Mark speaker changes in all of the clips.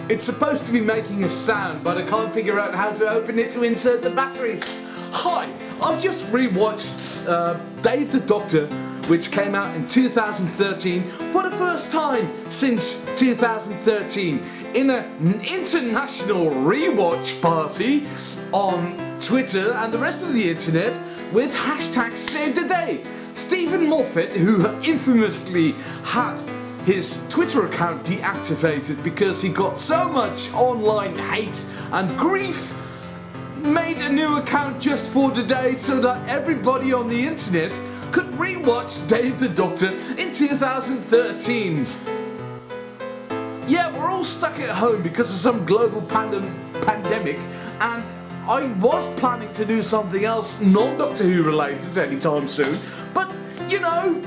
Speaker 1: It's supposed to be making a sound, but I can't figure out how to open it to insert the batteries. Hi, I've just rewatched Dave the Doctor, which came out in 2013 for the first time since 2013 in an international rewatch party on Twitter and the rest of the internet with hashtag Save the Day. Steven Moffat, who infamously had his Twitter account deactivated because he got so much online hate and grief, made a new account just for the day so that everybody on the internet could rewatch Dave the Doctor in 2013. Yeah, we're all stuck at home because of some global pandemic, and I was planning to do something else non-Doctor Who related anytime soon, but you know,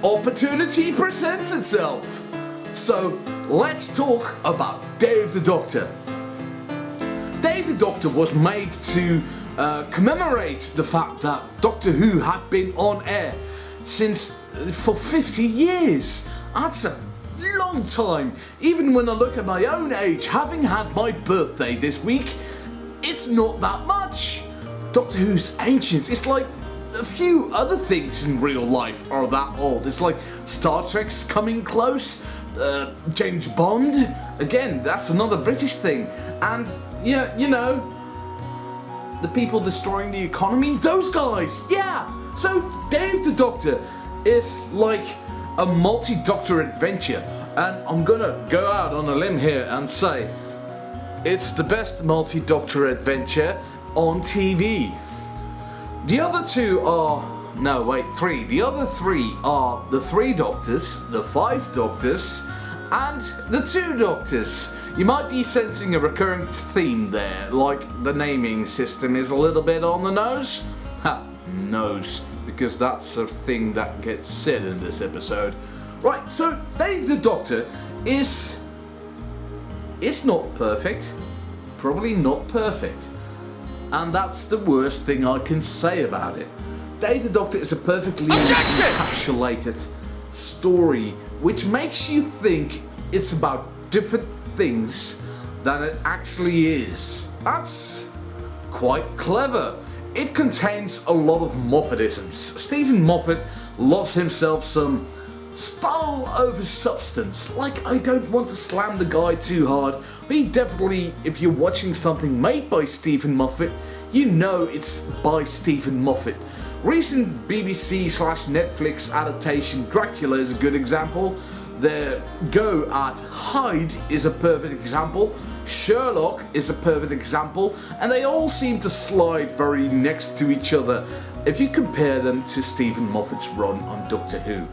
Speaker 1: opportunity presents itself. So let's talk about Dave the Doctor. Dave the Doctor was made to commemorate the fact that Doctor Who had been on air for 50 years. That's a long time. Even when I look at my own age, having had my birthday this week, it's not that much. Doctor Who's ancient. It's like a few other things in real life are that old. It's like Star Trek's coming close, James Bond, again, that's another British thing. And yeah, you know, the people destroying the economy, those guys, yeah. So Dave the Doctor is like a multi-Doctor adventure, and I'm gonna go out on a limb here and say it's the best multi-Doctor adventure on TV. The other two are, no wait, three. The other three are the 3 Doctors, the 5 Doctors, and the 2 Doctors. You might be sensing a recurrent theme there, like the naming system is a little bit on the nose. Ha, nose, because that's a thing that gets said in this episode. Right, so Dave the Doctor is not perfect, probably not perfect. And that's the worst thing I can say about it. Dave the Doctor is a perfectly encapsulated story which makes you think it's about different things than it actually is. That's quite clever. It contains a lot of Moffatisms. Steven Moffat loves himself some style over substance. Like, I don't want to slam the guy too hard, but he definitely, if you're watching something made by Steven Moffat, you know it's by Steven Moffat. Recent BBC/Netflix adaptation Dracula is a good example. Their go at Hyde is a perfect example. Sherlock is a perfect example, and they all seem to slide very next to each other if you compare them to Steven Moffat's run on Doctor Who.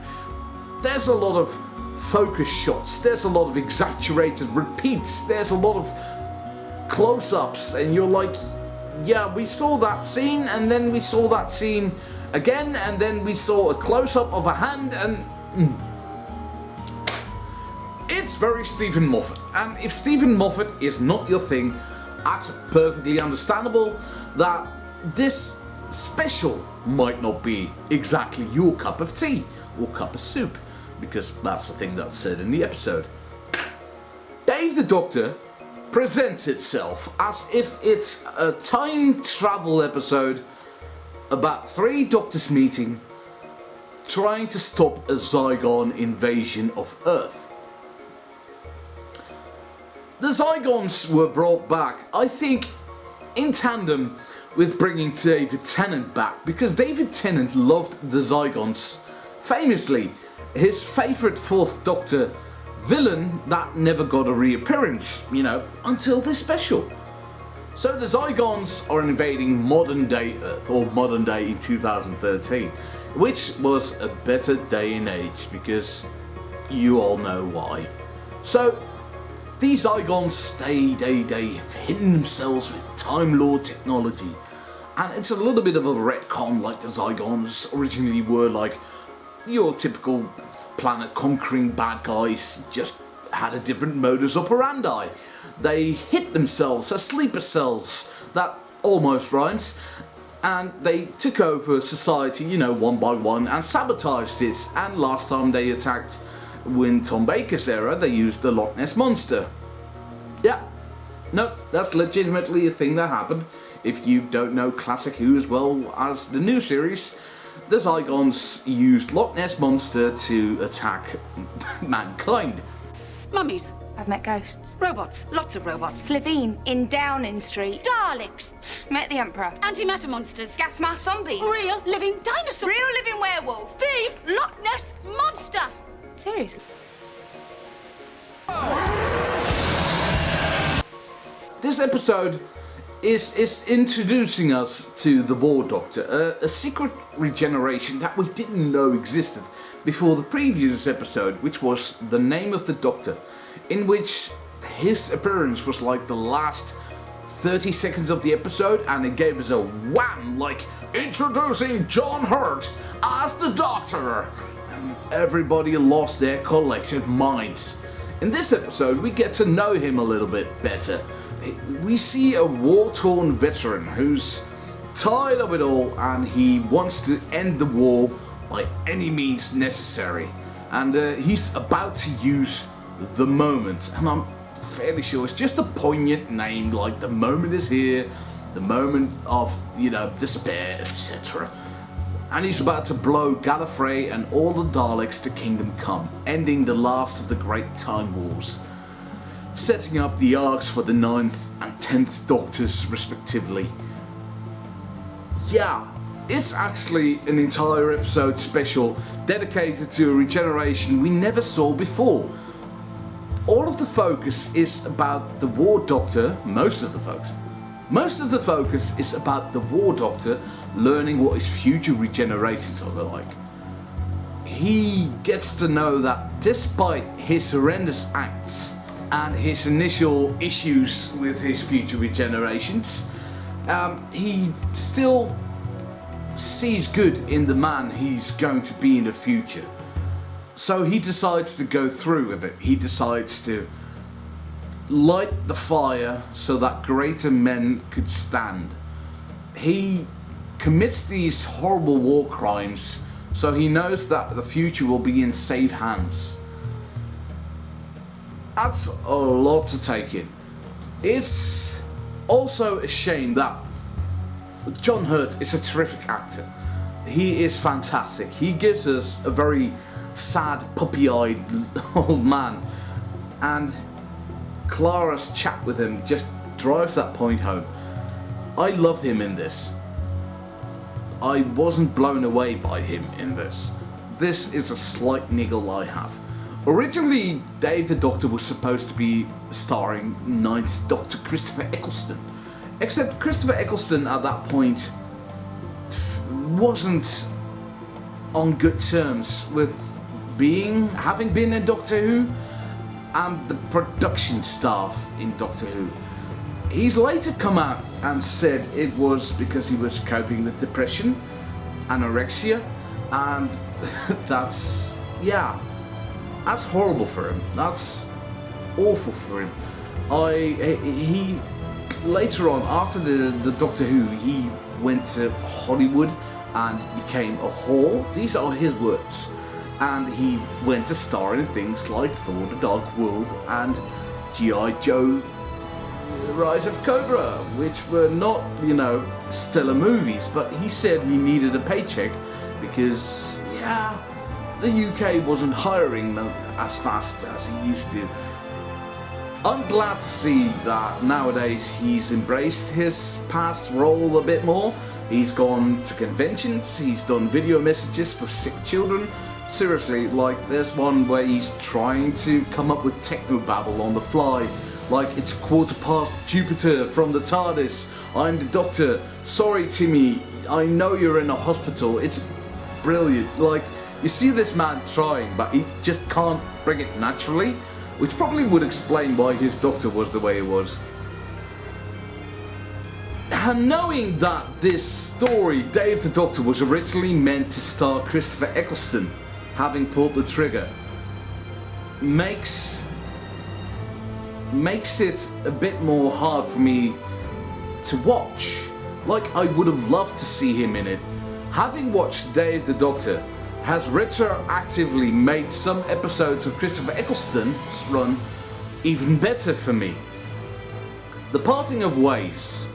Speaker 1: There's a lot of focus shots, there's a lot of exaggerated repeats, there's a lot of close-ups, and you're like, yeah, we saw that scene, and then we saw that scene again, and then we saw a close-up of a hand, and it's very Steven Moffat. And if Steven Moffat is not your thing, that's perfectly understandable that this special might not be exactly your cup of tea or cup of soup, because that's the thing that's said in the episode. Dave the Doctor presents itself as if it's a time travel episode about 3 Doctors meeting, trying to stop a Zygon invasion of Earth. The Zygons were brought back, I think, in tandem with bringing David Tennant back, because David Tennant loved the Zygons. Famously, his favourite 4th Doctor villain that never got a reappearance, you know, until this special. So the Zygons are invading modern day Earth, or modern day in 2013, which was a better day and age, because you all know why. So these Zygons, they've hidden themselves with Time Lord technology, and it's a little bit of a retcon, like the Zygons originally were like your typical planet conquering bad guys, just had a different modus operandi. They hid themselves as sleeper cells, that almost rhymes, and they took over society, you know, one by one, and sabotaged it. And last time they attacked, in Tom Baker's era, they used the Loch Ness Monster. Yeah, no, that's legitimately a thing that happened. If you don't know Classic Who as well as the new series, the Zygons used Loch Ness Monster to attack mankind.
Speaker 2: Mummies.
Speaker 3: I've met ghosts.
Speaker 2: Robots. Lots of robots.
Speaker 3: Slivine in Downing Street.
Speaker 2: Daleks.
Speaker 3: Met the Emperor.
Speaker 2: Antimatter monsters.
Speaker 3: Gas mask zombies.
Speaker 2: Real living dinosaurs.
Speaker 3: Real living werewolf.
Speaker 2: The Loch Ness Monster.
Speaker 3: Seriously?
Speaker 1: This episode is introducing us to the War Doctor, a secret regeneration that we didn't know existed before the previous episode, which was The Name of the Doctor, in which his appearance was like the last 30 seconds of the episode, and it gave us a wham, like, introducing John Hurt as the Doctor, and everybody lost their collective minds. In this episode, we get to know him a little bit better. We see a war-torn veteran who's tired of it all, and he wants to end the war by any means necessary. And he's about to use the moment, and I'm fairly sure it's just a poignant name, like the moment is here, the moment of, despair, etc. And he's about to blow Gallifrey and all the Daleks to Kingdom Come, ending the last of the Great Time Wars, setting up the arcs for the 9th and 10th Doctors respectively. Yeah, it's actually an entire episode special dedicated to a regeneration we never saw before. All of the focus is about the War Doctor, most of the focus is about the War Doctor learning what his future regenerations are like. He gets to know that despite his horrendous acts and his initial issues with his future regenerations, he still sees good in the man he's going to be in the future. So he decides to go through with it. He decides to light the fire so that greater men could stand. He commits these horrible war crimes so he knows that the future will be in safe hands. That's a lot to take in. It's also a shame that John Hurt is a terrific actor. He is fantastic. He gives us a very sad, puppy-eyed old man, and Clara's chat with him just drives that point home. I love him in this. I wasn't blown away by him in this. This is a slight niggle I have. Originally, Dave the Doctor was supposed to be starring 9th Doctor Christopher Eccleston, except Christopher Eccleston at that point wasn't on good terms with having been in Doctor Who and the production staff in Doctor Who. He's later come out and said it was because he was coping with depression, anorexia, and that's horrible for him. That's awful for him. He later on, after the Doctor Who, he went to Hollywood and became a whore. These are his words. And he went to star in things like Thor: The Dark World and G.I. Joe: Rise of Cobra, which were not, stellar movies, but he said he needed a paycheck because, the UK wasn't hiring as fast as he used to. I'm glad to see that nowadays he's embraced his past role a bit more. He's gone to conventions, he's done video messages for sick children. Seriously, like there's one where he's trying to come up with technobabble on the fly. Like, it's 1:15 Jupiter from the TARDIS. I'm the Doctor. Sorry, Timmy. I know you're in a hospital. It's brilliant. Like, you see this man trying, but he just can't bring it naturally, which probably would explain why his Doctor was the way it was. And knowing that this story, Dave the Doctor, was originally meant to star Christopher Eccleston, having pulled the trigger, makes it a bit more hard for me to watch. Like, I would have loved to see him in it. Having watched Dave the Doctor has retroactively made some episodes of Christopher Eccleston's run even better for me. The parting of ways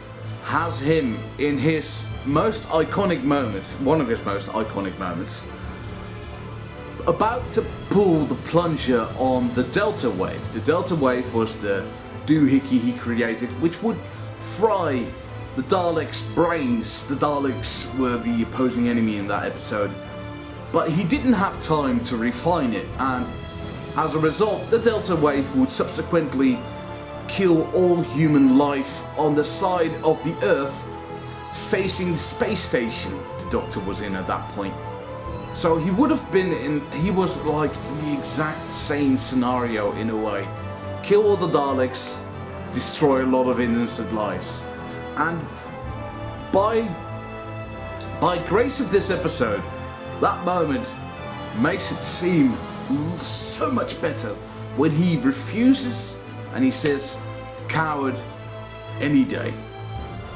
Speaker 1: has him in his most iconic moments, one of his most iconic moments, about to pull the plunger on the Delta Wave. The Delta Wave was the doohickey he created, which would fry the Daleks' brains. The Daleks were the opposing enemy in that episode, but he didn't have time to refine it, and as a result, the Delta Wave would subsequently kill all human life on the side of the Earth facing the space station the Doctor was in at that point. So he would have been he was like in the exact same scenario in a way. Kill all the Daleks, destroy a lot of innocent lives. And by grace of this episode, that moment makes it seem so much better when he refuses and he says, "Coward, any day."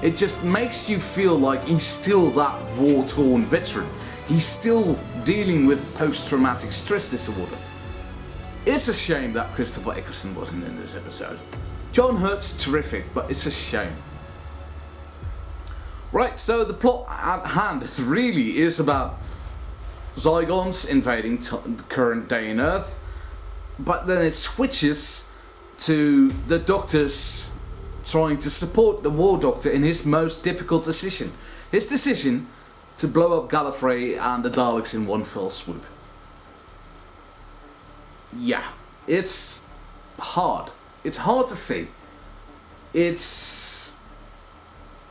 Speaker 1: It just makes you feel like he's still that war-torn veteran. He's still dealing with post-traumatic stress disorder. It's a shame that Christopher Eccleston wasn't in this episode. John Hurt's terrific, but it's a shame. Right, so the plot at hand really is about Zygons invading the current day in Earth, but then it switches to the Doctor's trying to support the War Doctor in his most difficult decision. His decision to blow up Gallifrey and the Daleks in one fell swoop. Yeah, it's hard. It's hard to see. It's...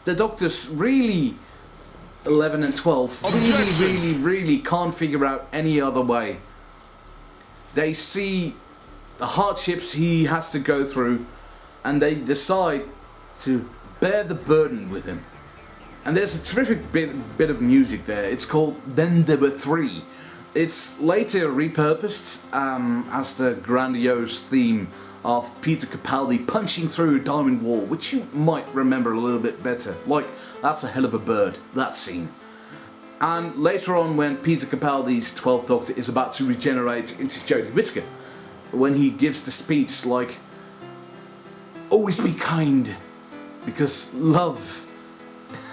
Speaker 1: The Doctors really, 11 and 12, really can't figure out any other way. They see the hardships he has to go through, and they decide to bear the burden with him. And there's a terrific bit of music there. It's called Then There Were Three. It's later repurposed as the grandiose theme of Peter Capaldi punching through a diamond wall, which you might remember a little bit better. Like, that's a hell of a bird, that scene. And later on, when Peter Capaldi's 12th Doctor is about to regenerate into Jodie Whittaker, when he gives the speech like, "Always be kind, because love..."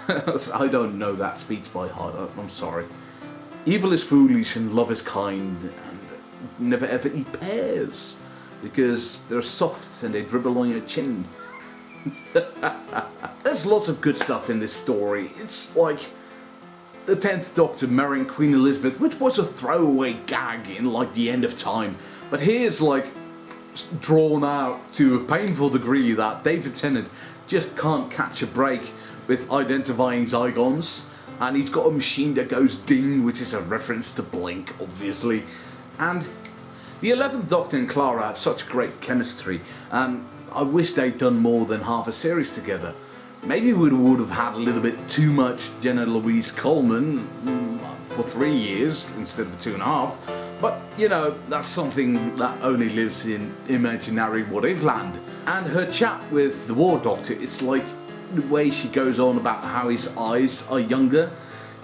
Speaker 1: I don't know that speech by heart, I'm sorry. "Evil is foolish and love is kind, and never ever eat pears, because they're soft and they dribble on your chin." There's lots of good stuff in this story. It's like the 10th Doctor marrying Queen Elizabeth, which was a throwaway gag in like The End of Time. But here's like drawn out to a painful degree that David Tennant just can't catch a break with identifying Zygons, and he's got a machine that goes ding, which is a reference to Blink, obviously. And the 11th Doctor and Clara have such great chemistry, and I wish they'd done more than half a series together. Maybe we would have had a little bit too much Jenna Louise Coleman for 3 years instead of 2.5, but you know, that's something that only lives in imaginary what-if land. And her chat with the War Doctor, it's like the way she goes on about how his eyes are younger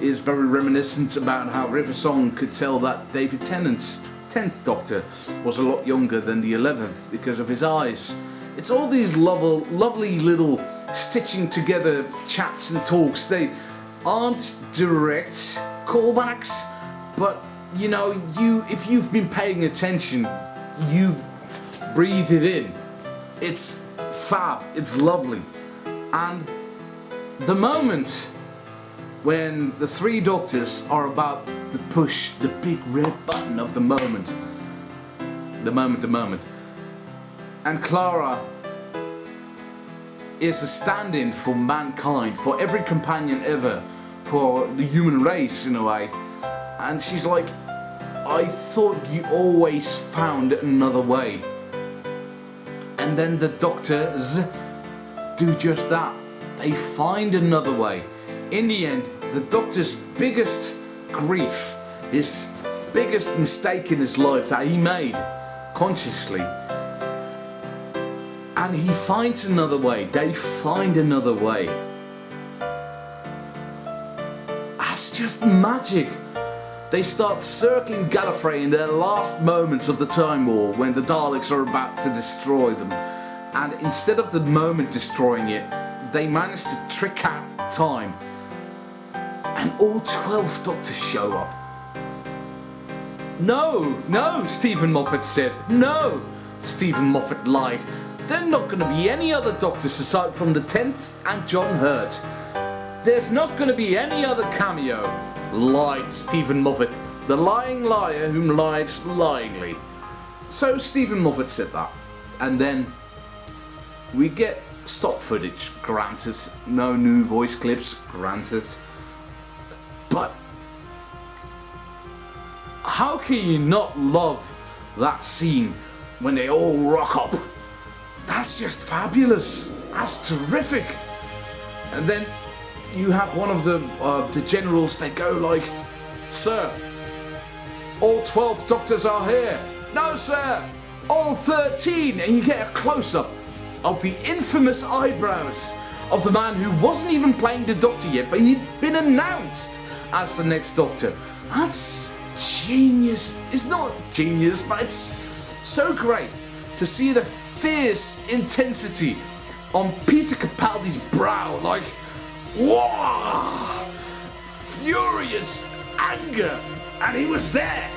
Speaker 1: is very reminiscent about how River Song could tell that David Tennant's 10th Doctor was a lot younger than the 11th because of his eyes. It's all these lovely little stitching together chats and talks. They aren't direct callbacks, but you know, if you've been paying attention, you breathe it in. It's fab, it's lovely. And the moment when the 3 Doctors are about to push the big red button of the moment, and Clara is a stand-in for mankind, for every companion ever, for the human race in a way, and she's like, "I thought you always found another way." And then the Doctors do just that. They find another way. In the end, the Doctor's biggest grief, his biggest mistake in his life that he made consciously, and he finds another way. They find another way. That's just magic. They start circling Gallifrey in their last moments of the Time War when the Daleks are about to destroy them. And instead of the moment destroying it, they managed to trick out time. And all 12 doctors show up. No, Steven Moffat said. No, Steven Moffat lied. There are not going to be any other doctors aside from the 10th and John Hurt. There's not going to be any other cameo. Lied Steven Moffat, the lying liar whom lies lyingly. So Steven Moffat said that. And then we get stock footage, granted. No new voice clips, granted. But how can you not love that scene when they all rock up? That's just fabulous. That's terrific. And then you have one of the generals. They go like, "Sir, all 12 doctors are here." "No, sir, all 13." And you get a close-up of the infamous eyebrows of the man who wasn't even playing the Doctor yet, but he'd been announced as the next Doctor. That's genius. It's not genius, but it's so great to see the fierce intensity on Peter Capaldi's brow, like, whoa, furious anger, and he was there.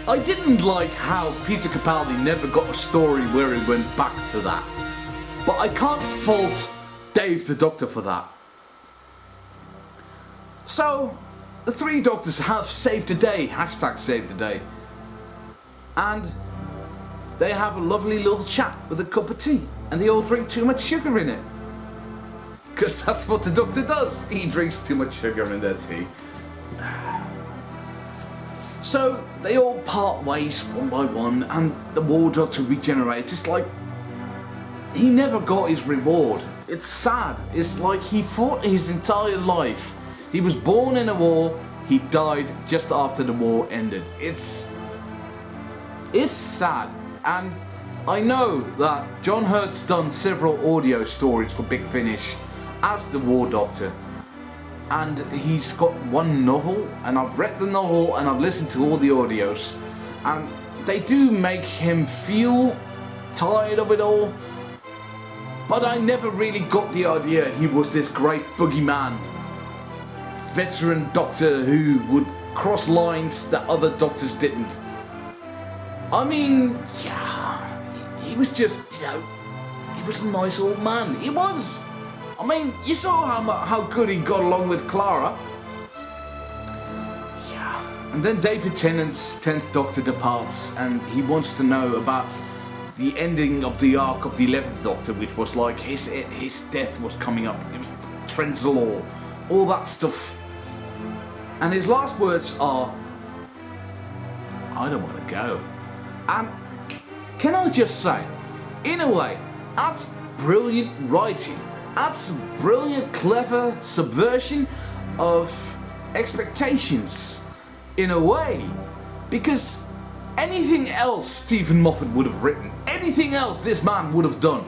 Speaker 1: I didn't like how Peter Capaldi never got a story where he went back to that, but I can't fault Dave the Doctor for that. So, the 3 doctors have saved the day, hashtag saved the day, and they have a lovely little chat with a cup of tea, and they all drink too much sugar in it. Because that's what the Doctor does, he drinks too much sugar in their tea. So they all part ways one by one, and the War Doctor regenerates. It's like he never got his reward. It's sad. It's like he fought his entire life. He was born in a war, he died just after the war ended. It's sad. And I know that John Hurt's done several audio stories for Big Finish as the War Doctor. And he's got one novel, and I've read the novel and I've listened to all the audios, and they do make him feel tired of it all, but I never really got the idea he was this great boogeyman, veteran doctor who would cross lines that other doctors didn't. I mean, yeah, he was just, he was a nice old man. He was. I mean, you saw how good he got along with Clara. Yeah. And then David Tennant's 10th Doctor departs, and he wants to know about the ending of the arc of the 11th Doctor, which was like his death was coming up. It was Trenzalore, all that stuff. And his last words are, "I don't want to go." And can I just say, in a way, that's brilliant writing. That's a brilliant, clever subversion of expectations, in a way. Because anything else Steven Moffat would have written, anything else this man would have done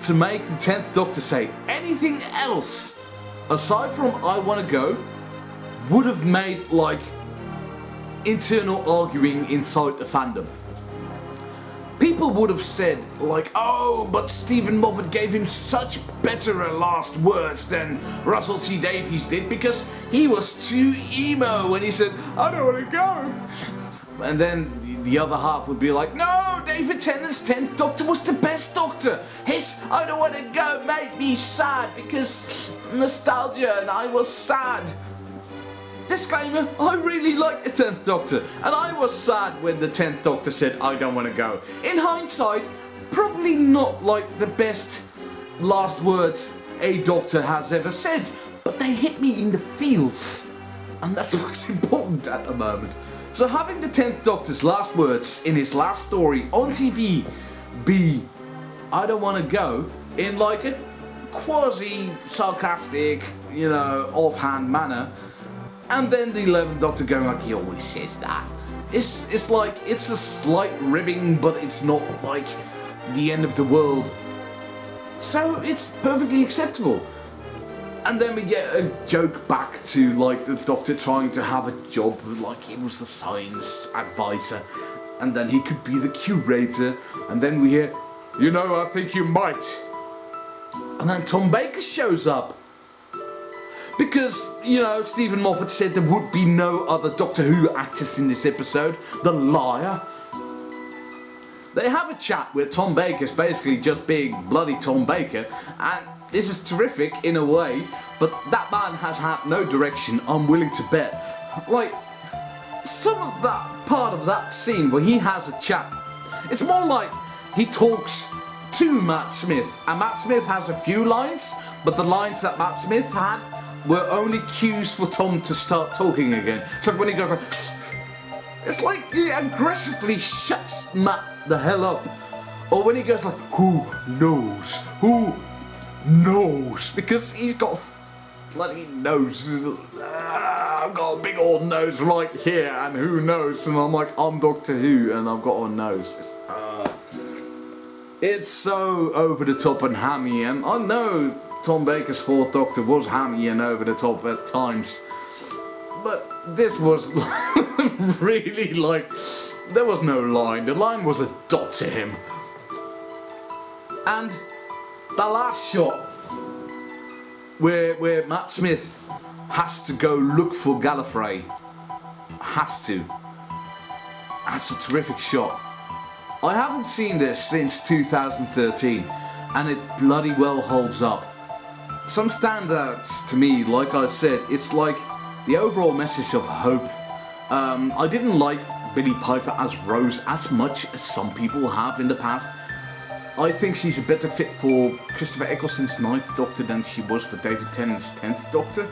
Speaker 1: to make the 10th Doctor say anything else aside from "I want to go" would have made like internal arguing inside the fandom. People would have said like, "Oh, but Steven Moffat gave him such better last words than Russell T Davies did because he was too emo when he said, 'I don't want to go.'" And then the other half would be like, "No, David Tennant's 10th Doctor was the best Doctor. His 'I don't want to go' made me sad because nostalgia and I was sad." Disclaimer, I really like the 10th Doctor, and I was sad when the 10th Doctor said, "I don't want to go." In hindsight, probably not like the best last words a Doctor has ever said, but they hit me in the feels, and that's what's important at the moment. So having the 10th Doctor's last words in his last story on TV be, "I don't want to go," in like a quasi-sarcastic, offhand manner, and then the 11th Doctor going like, "He always says that." It's like, it's a slight ribbing, but it's not like the end of the world. So it's perfectly acceptable. And then we get a joke back to like the Doctor trying to have a job, like he was the science advisor, and then he could be the curator, and then we hear, You know, I think you might. And then Tom Baker shows up. Because, you know, Steven Moffat said there would be no other Doctor Who actors in this episode. The liar. They have a chat with Tom Baker's basically just being bloody Tom Baker. And this is terrific in a way. But that man has had no direction, I'm willing to bet. Like, some of that part of that scene where he has a chat, it's more like he talks to Matt Smith. And Matt Smith has a few lines, but the lines that Matt Smith had were only cues for Tom to start talking again. So when he goes like, it's like he aggressively shuts Matt the hell up. Or when he goes like, who knows? Who knows? Because he's got a bloody nose. I've got a big old nose right here, and who knows? And I'm like, I'm Doctor Who, and I've got a nose. It's so over the top and hammy, and I know Tom Baker's Fourth Doctor was hammy and over the top at times, but this was really like, there was no line. The line was a dot to him. And the last shot where Matt Smith has to go look for Gallifrey, has to. That's a terrific shot. I haven't seen this since 2013, and it bloody well holds up. Some standouts to me, like I said, it's like the overall message of hope. I didn't like Billie Piper as Rose as much as some people have in the past. I think she's a better fit for Christopher Eccleston's 9th Doctor than she was for David Tennant's 10th Doctor.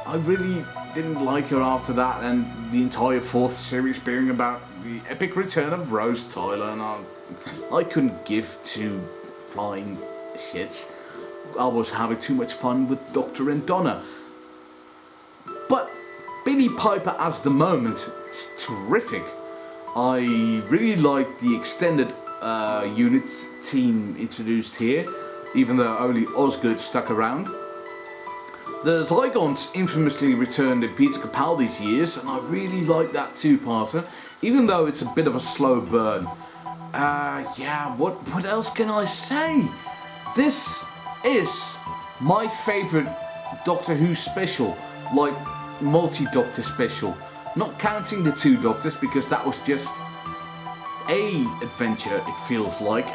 Speaker 1: I really didn't like her after that, and the entire 4th series being about the epic return of Rose Tyler, and I couldn't give two flying shits. I was having too much fun with Doctor and Donna. But Billie Piper as the moment is terrific. I really like the extended unit team introduced here, even though only Osgood stuck around. The Zygons infamously returned in Peter Capaldi's years, and I really like that two-parter, even though it's a bit of a slow burn. Yeah, what else can I say? This is my favourite Doctor Who special, like multi-Doctor special. Not counting the 2 Doctors, because that was just a adventure, it feels like.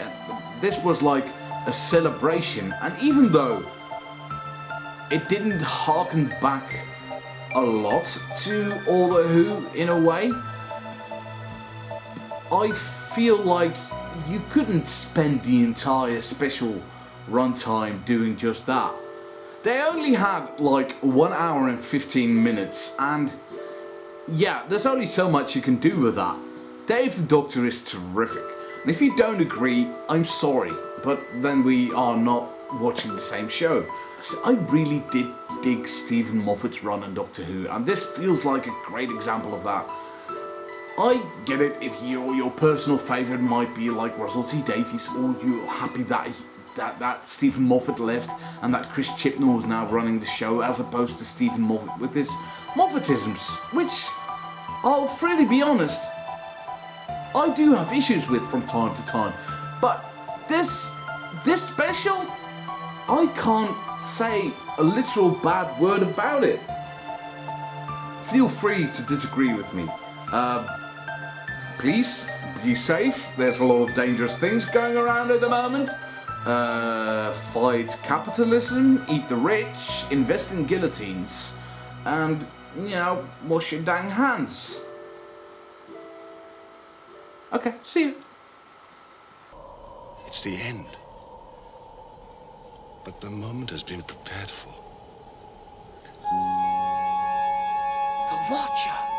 Speaker 1: This was like a celebration, and even though it didn't harken back a lot to All the Who in a way, I feel like you couldn't spend the entire special runtime doing just that. They only had like 1 hour and 15 minutes, and yeah, there's only so much you can do with that. Dave the Doctor is terrific, and if you don't agree, I'm sorry, but then we are not watching the same show. So I really did dig Steven Moffat's run on Doctor Who, and this feels like a great example of that. I get it if your personal favourite might be like Russell T Davies, or you're happy that Steven Moffat left and that Chris Chibnall is now running the show, as opposed to Steven Moffat with his Moffatisms, which, I'll freely be honest, I do have issues with from time to time. But this special, I can't say a literal bad word about it. Feel free to disagree with me. Please be safe. There's a lot of dangerous things going around at the moment. Fight capitalism, eat the rich, invest in guillotines, and, you know, wash your dang hands. Okay, see you.
Speaker 4: It's the end. But the moment has been prepared for.
Speaker 2: The Watcher.